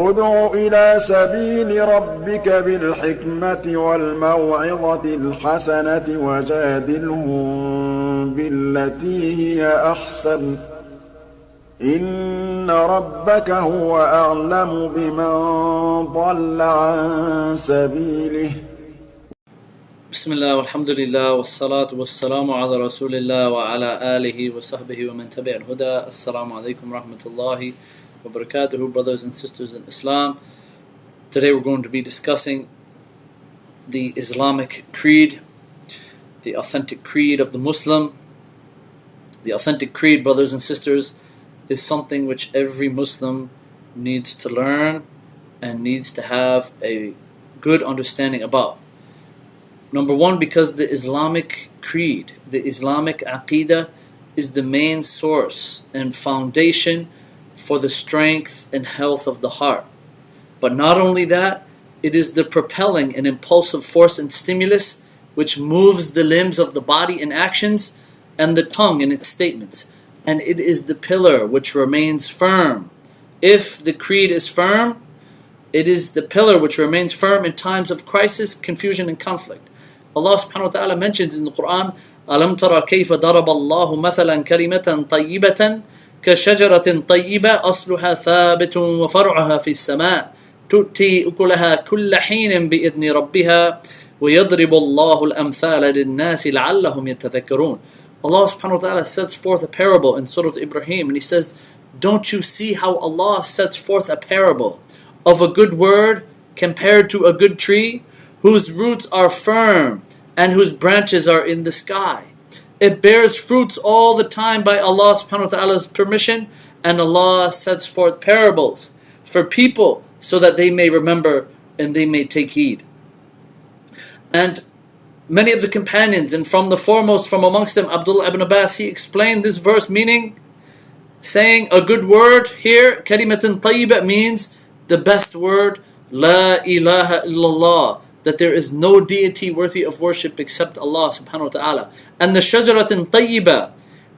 ادع إلى سبيل ربك بالحكمة والموعظة الحسنة وجادلهم بالتي هي أحسن إن ربك هو أعلم بمن ضل عن سبيله. بسم الله والحمد لله والصلاة والسلام على رسول الله وعلى آله وصحبه ومن تبع الهدى. Assalamu alaikum rahmatullahi wa barakatuhu, brothers and sisters in Islam. Today we're going to be discussing the Islamic Creed, the authentic creed of the Muslim. The authentic creed, brothers and sisters, is something which every Muslim needs to learn and needs to have a good understanding about. Number one, because the Islamic Creed, the Islamic Aqeeda, is the main source and foundation for the strength and health of the heart. But not only that, it is the propelling and impulsive force and stimulus which moves the limbs of the body in actions and the tongue in its statements. And it is the pillar which remains firm. If the creed is firm, it is the pillar which remains firm in times of crisis, confusion and conflict. Allah subhanahu wa ta'ala mentions in the Quran, أَلَمْ تَرَ كَيْفَ ضَرَبَ اللَّهُ مَثَلًا كَلِمَةً طَيِّبَةً كَشَجَرَةٍ طَيِّبَةٍ أَصْلُهَا ثَابِتٌ وَفَرْعُهَا فِي السَّمَاءِ تُؤْتِي أُكُلَهَا كُلَّ حِينٍ بِإِذْنِ رَبِّهَا وَيَضْرِبُ اللَّهُ الْأَمْثَالَ لِلنَّاسِ لَعَلَّهُمْ يَتَذَكَّرُونَ. Allah subhanahu wa ta'ala sets forth a parable in Surah Ibrahim, and He says, don't you see how Allah sets forth a parable of a good word compared to a good tree, whose roots are firm and whose branches are in the sky. It bears fruits all the time by Allah subhanahu wa ta'ala's permission, and Allah sets forth parables for people so that they may remember and they may take heed. And many of the companions, and from the foremost from amongst them, Abdullah ibn Abbas, he explained this verse meaning, saying a good word here, kalimatun tayyibah, means the best word, la ilaha illallah, that there is no deity worthy of worship except Allah subhanahu wa ta'ala. And the shajaratin tayyibah,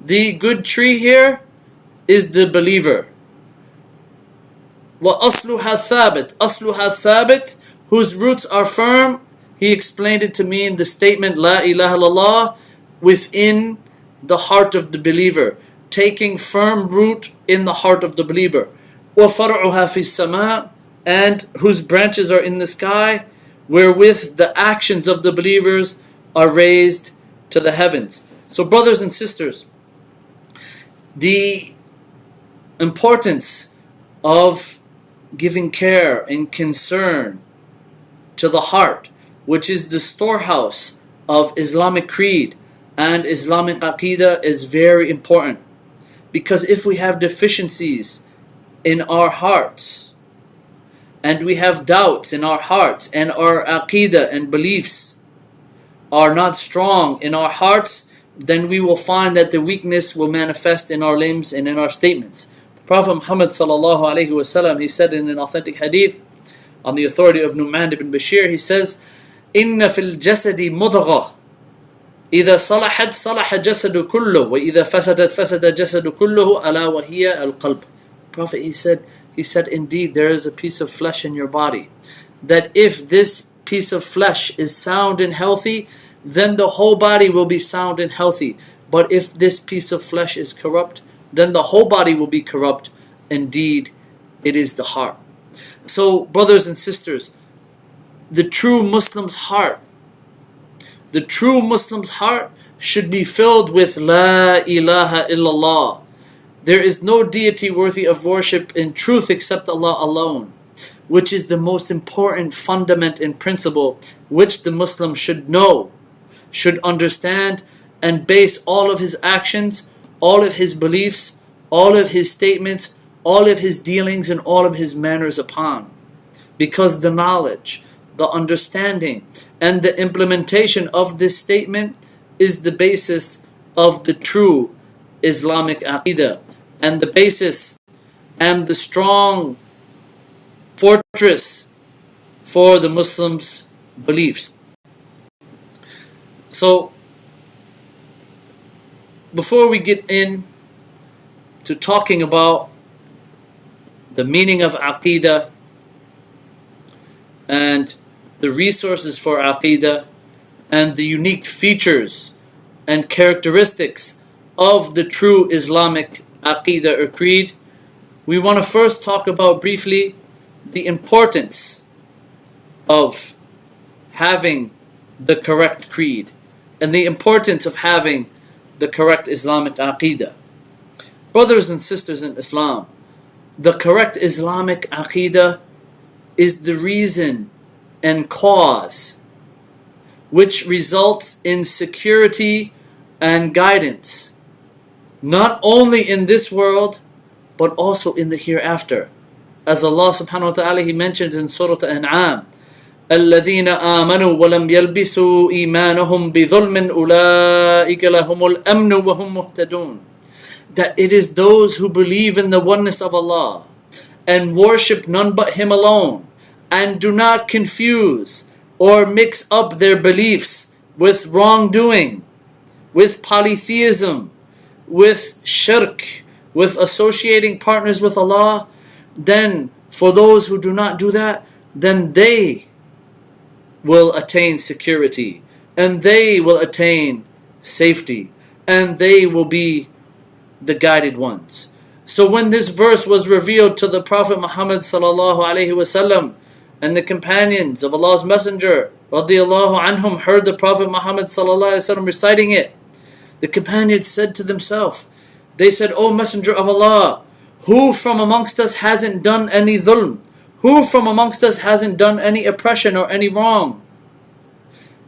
the good tree here, is the believer. Wa asluha thabit, asluha thabit, whose roots are firm. He explained it to mean the statement la ilaha illallah within the heart of the believer, taking firm root in the heart of the believer. Wa far'uha fi sama, and whose branches are in the sky, wherewith the actions of the believers are raised to the heavens. So brothers and sisters, the importance of giving care and concern to the heart, which is the storehouse of Islamic Creed and Islamic Aqeeda, is very important. Because if we have deficiencies in our hearts, and we have doubts in our hearts, and our Aqeeda and beliefs are not strong in our hearts, then we will find that the weakness will manifest in our limbs and in our statements. The Prophet Muhammad sallallahu alaihi wasallam, he said in an authentic hadith, on the authority of Nu'man ibn Bashir, he says, إِنَّ فِي الْجَسَدِ مُضْغَةً إِذَا صَلَحَتْ صَلَحَ جَسَدُ كُلُّهُ وَإِذَا فَسَدَتْ فَسَدَ جَسَدُ كُلُّهُ أَلَا وَهِيَ الْقَلْبُ. Prophet, he said, indeed, there is a piece of flesh in your body, that if this piece of flesh is sound and healthy, then the whole body will be sound and healthy. But if this piece of flesh is corrupt, then the whole body will be corrupt. Indeed, it is the heart. So, brothers and sisters, the true Muslim's heart should be filled with La ilaha illallah. There is no deity worthy of worship in truth except Allah alone, which is the most important fundament and principle which the Muslim should know, should understand, and base all of his actions, all of his beliefs, all of his statements, all of his dealings, and all of his manners upon. Because the knowledge, the understanding, and the implementation of this statement is the basis of the true Islamic Aqeeda, and the basis and the strong fortress for the Muslims' beliefs. So, before we get in to talking about the meaning of Aqeeda and the resources for Aqeeda and the unique features and characteristics of the true Islamic Aqeeda or creed, we want to first talk about briefly the importance of having the correct creed and the importance of having the correct Islamic Aqeeda. Brothers and sisters in Islam, the correct Islamic Aqeeda is the reason and cause which results in security and guidance, not only in this world, but also in the hereafter. As Allah subhanahu wa ta'ala, He mentions in Surah Al-An'am, الَّذِينَ آمَنُوا وَلَمْ يَلْبِسُوا إِيمَانَهُمْ بِظُلْمٍ أُولَٰئِكَ لَهُمُ الْأَمْنُ وَهُمْ مُهْتَدُونَ. That it is those who believe in the oneness of Allah and worship none but Him alone, and do not confuse or mix up their beliefs with wrongdoing, with polytheism, with shirk, with associating partners with Allah, then for those who do not do that, then they will attain security, and they will attain safety, and they will be the guided ones. So when this verse was revealed to the Prophet Muhammad sallallahu alaihi wasallam, and the companions of Allah's Messenger radiyallahu anhum heard the Prophet Muhammad sallallahu alaihi wasallam reciting it, the companions said to themselves, they said, "O Messenger of Allah, who from amongst us hasn't done any dhulm? Who from amongst us hasn't done any oppression or any wrong?"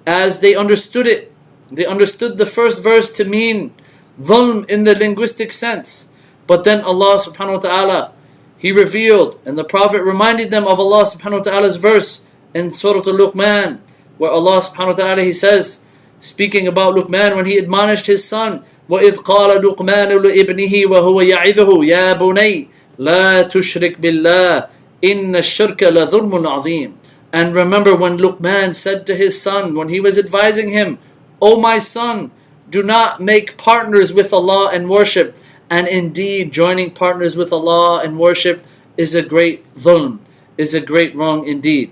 As they understood it, they understood the first verse to mean dhulm in the linguistic sense. But then Allah subhanahu wa ta'ala, He revealed, and the Prophet reminded them of Allah subhanahu wa ta'ala's verse in Surah Al-Luqman, where Allah subhanahu wa ta'ala, He says, speaking about Luqman when he admonished his son, وَإِذْ قَالَ لُقْمَانُ لِإِبْنِهِ وَهُوَ يَعِظُهُ يَا بُنَيَّ لَا تُشْرِكْ بِاللَّهِ إِنَّ الشِّرْكَ لَظُلْمٌ عَظِيمٌ. And remember when Luqman said to his son, when he was advising him, "O my son, do not make partners with Allah in worship, and indeed joining partners with Allah in worship is a great dhulm, is a great wrong indeed."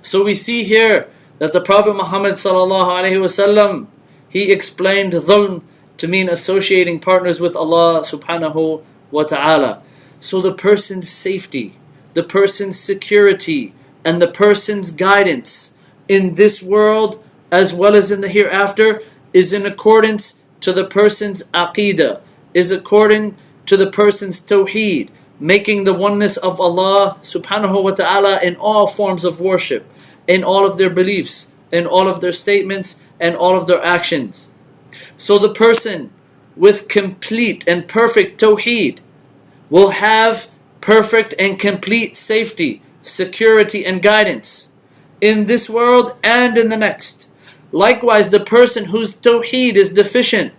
So we see here that the Prophet Muhammad sallallahu alaihi wasallam, he explained dhulm to mean associating partners with Allah subhanahu wa ta'ala. So the person's safety, the person's security, and the person's guidance in this world as well as in the hereafter is in accordance to the person's aqeedah, is according to the person's tawheed, making the oneness of Allah subhanahu wa ta'ala in all forms of worship, in all of their beliefs, in all of their statements, and all of their actions. So the person with complete and perfect tawheed will have perfect and complete safety, security, and guidance in this world and in the next. Likewise, the person whose tawheed is deficient,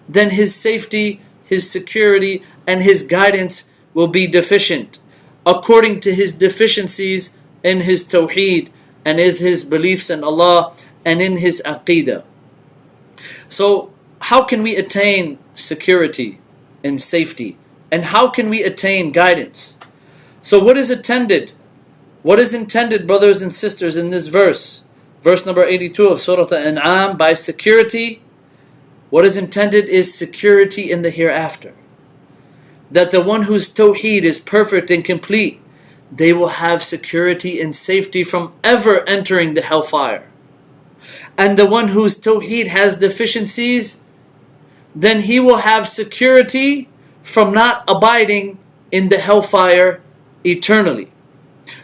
then his safety, his security, and his guidance will be deficient according to his deficiencies in his tawheed and his beliefs in Allah and in his aqeedah. So how can we attain security and safety? And how can we attain guidance? So what is intended? What is intended, brothers and sisters, in this verse? Verse number 82 of Surah Al-An'am, by security, what is intended is security in the hereafter. That the one whose tawheed is perfect and complete, they will have security and safety from ever entering the hellfire. And the one whose tawheed has deficiencies, then he will have security from not abiding in the hellfire eternally.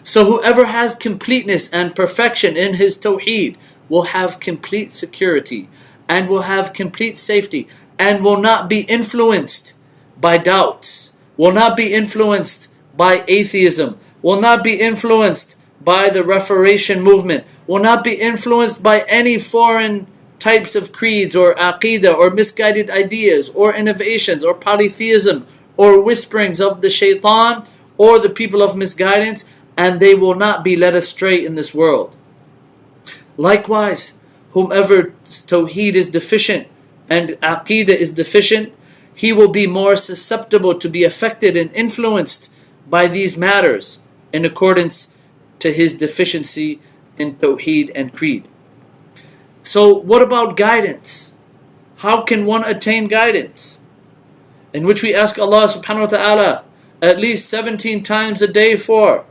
So whoever has completeness and perfection in his tawheed will have complete security and will have complete safety and will not be influenced by doubts, will not be influenced by atheism, will not be influenced by the Reformation movement, will not be influenced by any foreign types of creeds or aqeedah or misguided ideas or innovations or polytheism or whisperings of the shaitan or the people of misguidance, and they will not be led astray in this world. Likewise, whomever tawheed is deficient and aqeedah is deficient, he will be more susceptible to be affected and influenced by these matters in accordance to his deficiency in tawheed and creed. So what about guidance? How can one attain guidance? In which we ask Allah subhanahu wa ta'ala at least 17 times a day for.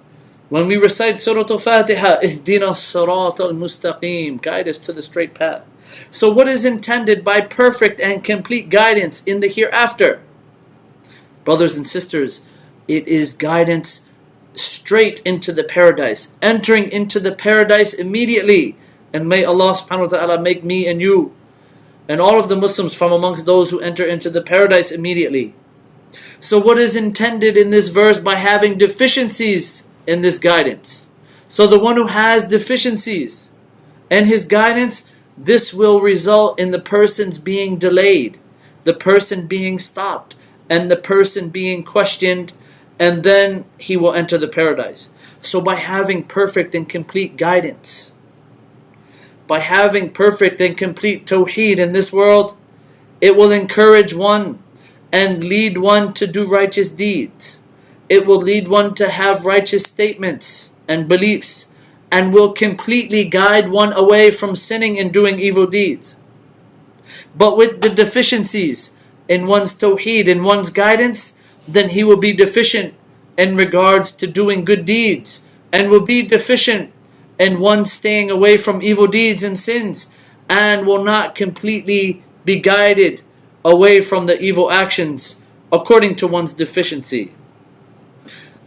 When we recite Surah Al-Fatiha, Ihdina as-sirat al-mustaqim, guide us to the straight path. So what is intended by perfect and complete guidance in the hereafter? Brothers and sisters, it is guidance straight into the paradise, entering into the paradise immediately. And may Allah subhanahu wa ta'ala make me and you and all of the Muslims from amongst those who enter into the paradise immediately. So what is intended in this verse by having deficiencies in this guidance? So the one who has deficiencies in his guidance, this will result in the person's being delayed, the person being stopped, and the person being questioned, and then he will enter the paradise. So by having perfect and complete guidance, by having perfect and complete tawheed in this world, it will encourage one and lead one to do righteous deeds. It will lead one to have righteous statements and beliefs, and will completely guide one away from sinning and doing evil deeds. But with the deficiencies in one's tawheed, in one's guidance, then he will be deficient in regards to doing good deeds, and will be deficient in one staying away from evil deeds and sins, and will not completely be guided away from the evil actions according to one's deficiency.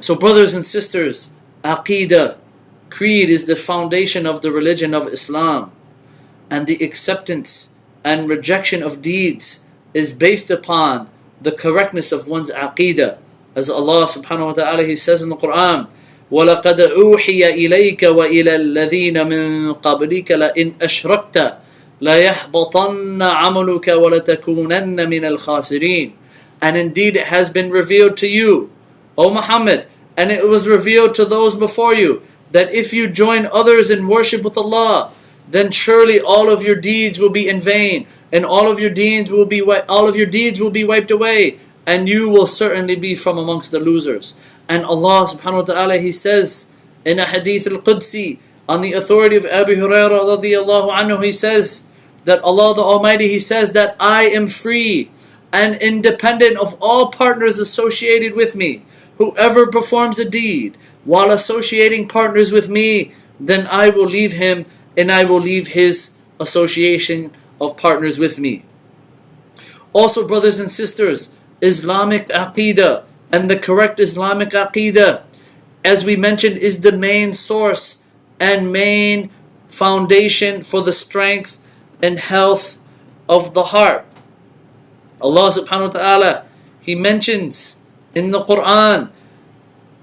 So brothers and sisters, Aqeeda, creed, is the foundation of the religion of Islam, and the acceptance and rejection of deeds is based upon the correctness of one's Aqeeda. As Allah subhanahu wa ta'ala, He says in the Quran, وَلَقَدْ أُوحِيَ إِلَيْكَ وَإِلَى الَّذِينَ مِن قَبْلِكَ لَإِنْ أَشْرَكْتَ لَيَحْبَطَنَّ عَمَلُكَ وَلَتَكُونَنَّ مِنَ الْخَاسِرِينَ. And indeed it has been revealed to you, O Muhammad, and it was revealed to those before you, that if you join others in worship with Allah, then surely all of your deeds will be in vain, and all of your deeds will be wiped away, and you will certainly be from amongst the losers. And Allah subhanahu wa ta'ala, He says in a hadith al-Qudsi, on the authority of Abu Hurairah radiyallahu anhu, He says that Allah the Almighty, He says that I am free and independent of all partners associated with me. Whoever performs a deed while associating partners with me, then I will leave him and I will leave his association of partners with me. Also, brothers and sisters, Islamic Aqeeda and the correct Islamic Aqeeda, as we mentioned, is the main source and main foundation for the strength and health of the heart. Allah subhanahu wa ta'ala, He mentions in the Quran,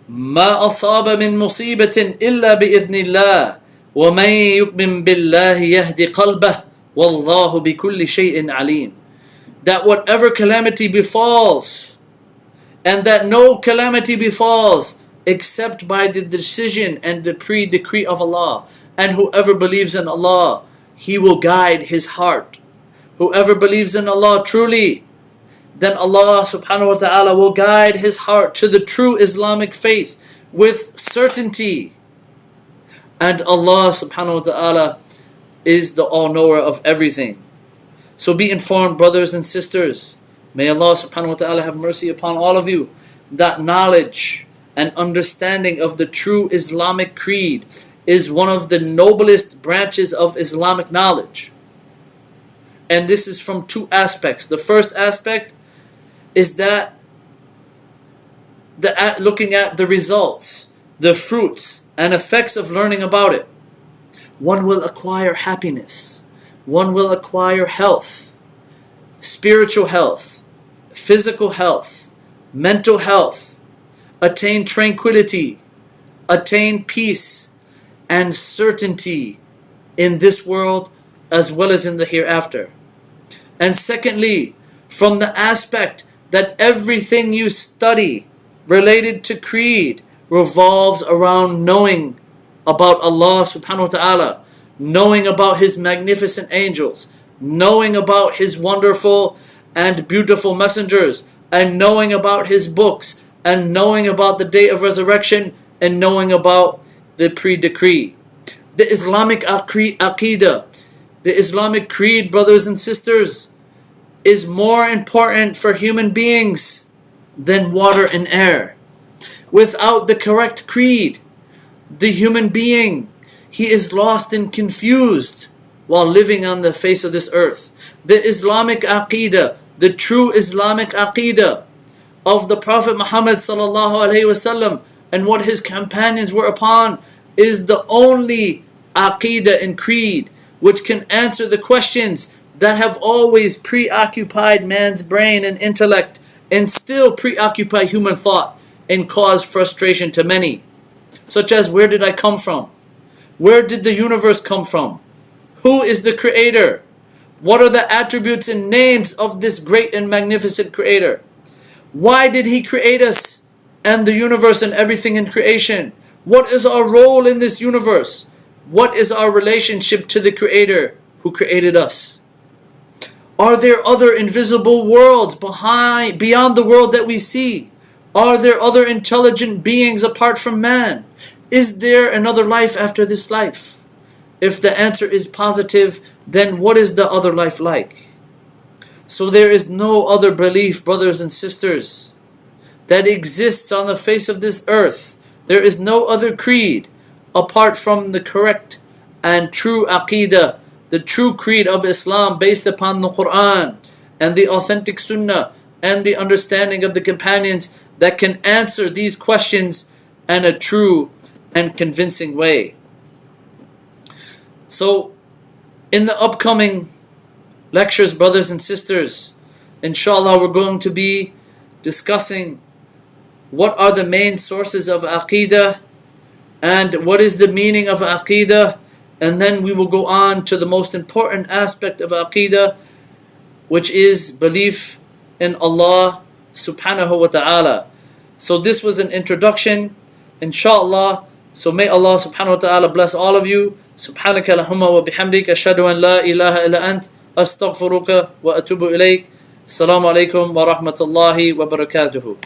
مَا أَصَابَ مِن مُصِيبَةٍ إِلَّا بِإِذْنِ اللَّهِ وَمَن يُؤْمِن بِاللَّهِ يَهْدِ قَلْبَهُ وَاللَّهُ بِكُلِّ شَيْءٍ عَلِيمٌ. That whatever calamity befalls, and that no calamity befalls except by the decision and the decree of Allah. And whoever believes in Allah, He will guide his heart. Whoever believes in Allah truly, then Allah subhanahu wa ta'ala will guide his heart to the true Islamic faith with certainty. And Allah subhanahu wa ta'ala is the all-knower of everything. So be informed, brothers and sisters. May Allah subhanahu wa ta'ala have mercy upon all of you, that knowledge and understanding of the true Islamic creed is one of the noblest branches of Islamic knowledge. And this is from two aspects. The first aspect is that looking at the results, the fruits and effects of learning about it, one will acquire happiness, one will acquire health, spiritual health, physical health, mental health, attain tranquility, attain peace and certainty in this world as well as in the hereafter. And secondly, from the aspect that everything you study related to creed revolves around knowing about Allah subhanahu wa ta'ala, knowing about His magnificent angels, knowing about His wonderful and beautiful messengers, and knowing about His books, and knowing about the day of resurrection, and knowing about the pre-decree. The Islamic Aqeeda, the Islamic Creed, brothers and sisters, is more important for human beings than water and air. Without the correct creed, the human being, he is lost and confused while living on the face of this earth. The Islamic Aqeeda, the true Islamic Aqeeda of the Prophet Muhammad sallallahu alaihi wasallam and what his companions were upon, is the only Aqeeda and creed which can answer the questions that have always preoccupied man's brain and intellect, and still preoccupy human thought and cause frustration to many, such as, where did I come from? Where did the universe come from? Who is the creator? What are the attributes and names of this great and magnificent creator? Why did he create us and the universe and everything in creation? What is our role in this universe? What is our relationship to the creator who created us? Are there other invisible worlds beyond the world that we see? Are there other intelligent beings apart from man? Is there another life after this life? If the answer is positive, then what is the other life like? So there is no other belief, brothers and sisters, that exists on the face of this earth. There is no other creed apart from the correct and true Aqeeda, the true creed of Islam based upon the Quran and the authentic Sunnah and the understanding of the companions, that can answer these questions in a true and convincing way. So, in the upcoming lectures, brothers and sisters, inshallah, we're going to be discussing what are the main sources of Aqeeda and what is the meaning of Aqeeda, and then we will go on to the most important aspect of Aqeeda, which is belief in Allah subhanahu wa ta'ala. So this was an introduction, inshallah. So may Allah subhanahu wa ta'ala bless all of you. Subhanaka lahumma wa bihamdika ashhadu an la ilaha illa ant astaghfiruka wa atubu ilayk. Assalamu alaikum wa rahmatullahi wa barakatuhu.